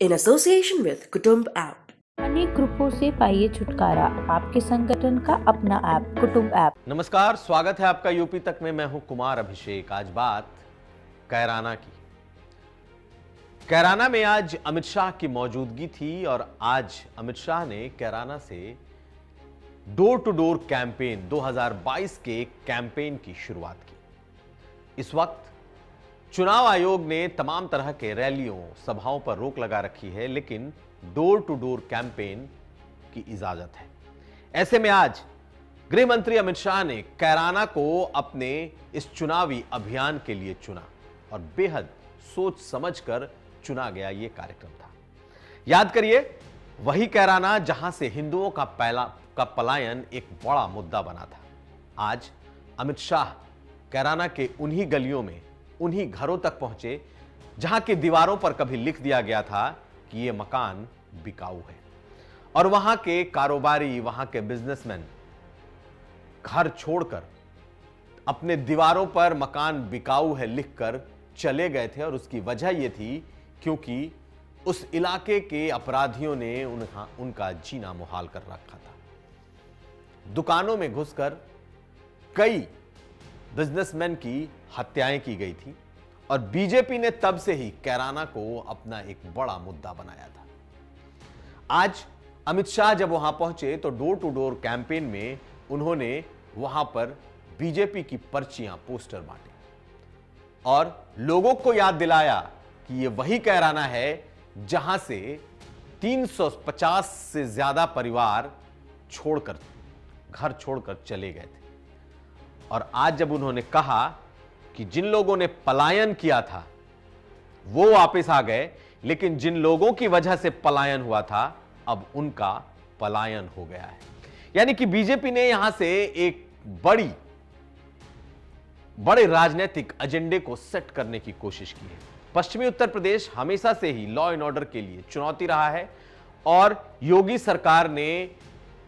in association with Kutumb app. अनेक ग्रुपों से पाइए छुटकारा, आपके संगठन का अपना ऐप कुटुंब ऐप। नमस्कार, स्वागत है आपका यूपी तक में। मैं हूं कुमार अभिषेक। आज बात कैराना की। कैराना में आज अमित शाह की मौजूदगी थी और आज अमित शाह ने कैराना से डोर टू डोर कैंपेन 2022 के कैंपेन की शुरुआत की। इस वक्त चुनाव आयोग ने तमाम तरह के रैलियों, सभाओं पर रोक लगा रखी है, लेकिन डोर टू डोर कैंपेन की इजाजत है। ऐसे में आज गृह मंत्री अमित शाह ने कैराना को अपने इस चुनावी अभियान के लिए चुना और बेहद सोच समझकर चुना गया यह कार्यक्रम था। याद करिए, वही कैराना जहां से हिंदुओं का पलायन एक बड़ा मुद्दा बना था। आज अमित शाह कैराना के उन्हीं गलियों में, उन्हीं घरों तक पहुंचे जहां की दीवारों पर कभी लिख दिया गया था कि यह मकान बिकाऊ है, और वहां के कारोबारी, वहां के बिजनेसमैन घर छोड़कर अपने दीवारों पर मकान बिकाऊ है लिखकर चले गए थे। और उसकी वजह यह थी क्योंकि उस इलाके के अपराधियों ने उनका जीना मुहाल कर रखा था। दुकानों में घुसकर कई बिजनेसमैन की हत्याएं की गई थी और बीजेपी ने तब से ही कैराना को अपना एक बड़ा मुद्दा बनाया था। आज अमित शाह जब वहां पहुंचे तो डोर टू डोर कैंपेन में उन्होंने वहां पर बीजेपी की पर्चियां, पोस्टर बांटे और लोगों को याद दिलाया कि यह वही कैराना है जहां से 350 से ज्यादा परिवार घर छोड़कर चले गए थे। और आज जब उन्होंने कहा कि जिन लोगों ने पलायन किया था वो वापस आ गए, लेकिन जिन लोगों की वजह से पलायन हुआ था अब उनका पलायन हो गया है। यानी कि बीजेपी ने यहां से एक बड़े राजनीतिक एजेंडे को सेट करने की कोशिश की है। पश्चिमी उत्तर प्रदेश हमेशा से ही लॉ एंड ऑर्डर के लिए चुनौती रहा है और योगी सरकार ने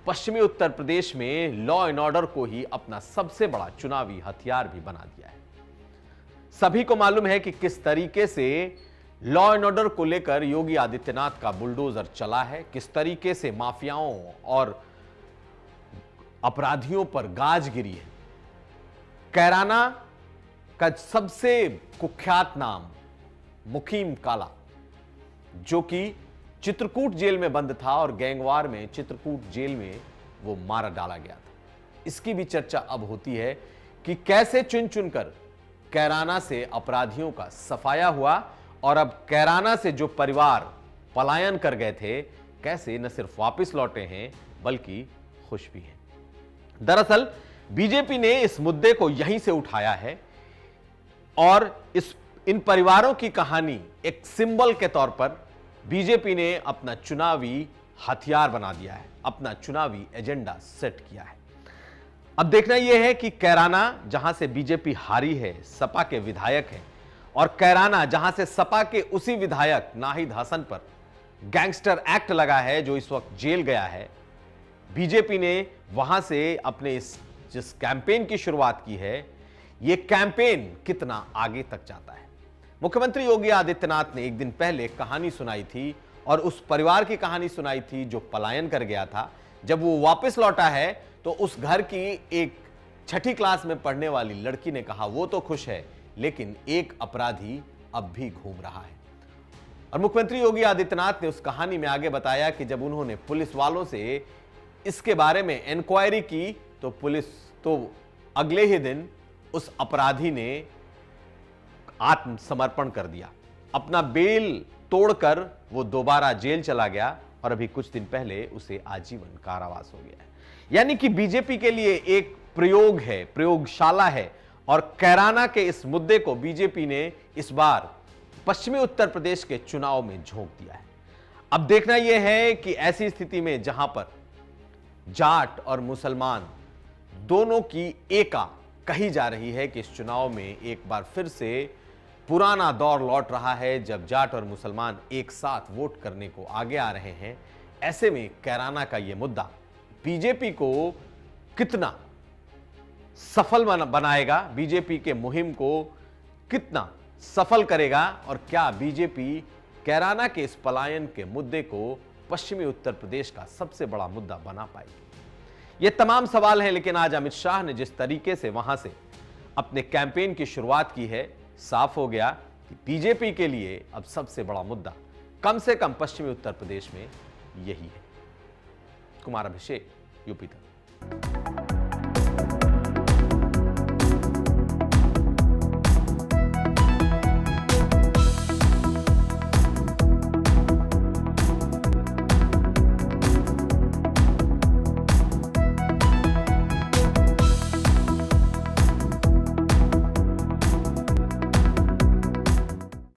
पश्चिमी उत्तर प्रदेश में लॉ एंड ऑर्डर को ही अपना सबसे बड़ा चुनावी हथियार भी बना दिया है। सभी को मालूम है कि किस तरीके से लॉ एंड ऑर्डर को लेकर योगी आदित्यनाथ का बुलडोजर चला है, किस तरीके से माफियाओं और अपराधियों पर गाज गिरी है। कैराना का सबसे कुख्यात नाम मुकीम काला, जो कि चित्रकूट जेल में बंद था और गैंगवार में चित्रकूट जेल में वो मार डाला गया था। इसकी भी चर्चा अब होती है कि कैसे चुन चुनकर कैराना से अपराधियों का सफाया हुआ और अब कैराना से जो परिवार पलायन कर गए थे कैसे न सिर्फ वापस लौटे हैं बल्कि खुश भी हैं। दरअसल बीजेपी ने इस मुद्दे को यहीं से उठाया है और इन परिवारों की कहानी एक सिंबल के तौर पर बीजेपी ने अपना चुनावी हथियार बना दिया है, अपना चुनावी एजेंडा सेट किया है। अब देखना यह है कि कैराना जहां से बीजेपी हारी है, सपा के विधायक हैं, और कैराना जहां से सपा के उसी विधायक नाहिद हसन पर गैंगस्टर एक्ट लगा है जो इस वक्त जेल गया है, बीजेपी ने वहां से अपने जिस कैंपेन की शुरुआत की है, यह कैंपेन कितना आगे तक जाता है। मुख्यमंत्री योगी आदित्यनाथ ने एक दिन पहले कहानी सुनाई थी और उस परिवार की कहानी सुनाई थी जो पलायन कर गया था। जब वो वापस लौटा है तो उस घर की एक 6ठी क्लास में पढ़ने वाली लड़की ने कहा वो तो खुश है, लेकिन एक अपराधी अब भी घूम रहा है। और मुख्यमंत्री योगी आदित्यनाथ ने उस कहानी में आगे बताया कि जब उन्होंने पुलिस वालों से इसके बारे में इंक्वायरी की तो अगले ही दिन उस अपराधी ने आत्मसमर्पण कर दिया। अपना बेल तोड़कर वो दोबारा जेल चला गया और अभी कुछ दिन पहले उसे आजीवन कारावास हो गया है। यानी कि बीजेपी के लिए एक प्रयोग है, प्रयोगशाला है, और कैराना के इस मुद्दे को बीजेपी ने इस बार पश्चिमी उत्तर प्रदेश के चुनाव में झोंक दिया है। अब देखना यह है कि ऐसी स्थिति में जहां पर जाट और मुसलमान दोनों की एका कही जा रही है कि इस चुनाव में एक बार फिर से पुराना दौर लौट रहा है जब जाट और मुसलमान एक साथ वोट करने को आगे आ रहे हैं। ऐसे में कैराना का यह मुद्दा बीजेपी को कितना सफल बनाएगा, बीजेपी के मुहिम को कितना सफल करेगा, और क्या बीजेपी कैराना के इस पलायन के मुद्दे को पश्चिमी उत्तर प्रदेश का सबसे बड़ा मुद्दा बना पाएगी? ये तमाम सवाल हैं, लेकिन आज अमित शाह ने जिस तरीके से वहां से अपने कैंपेन की शुरुआत की है, साफ हो गया कि बीजेपी के लिए अब सबसे बड़ा मुद्दा कम से कम पश्चिमी उत्तर प्रदेश में यही है। कुमार अभिषेक, यूपी तक।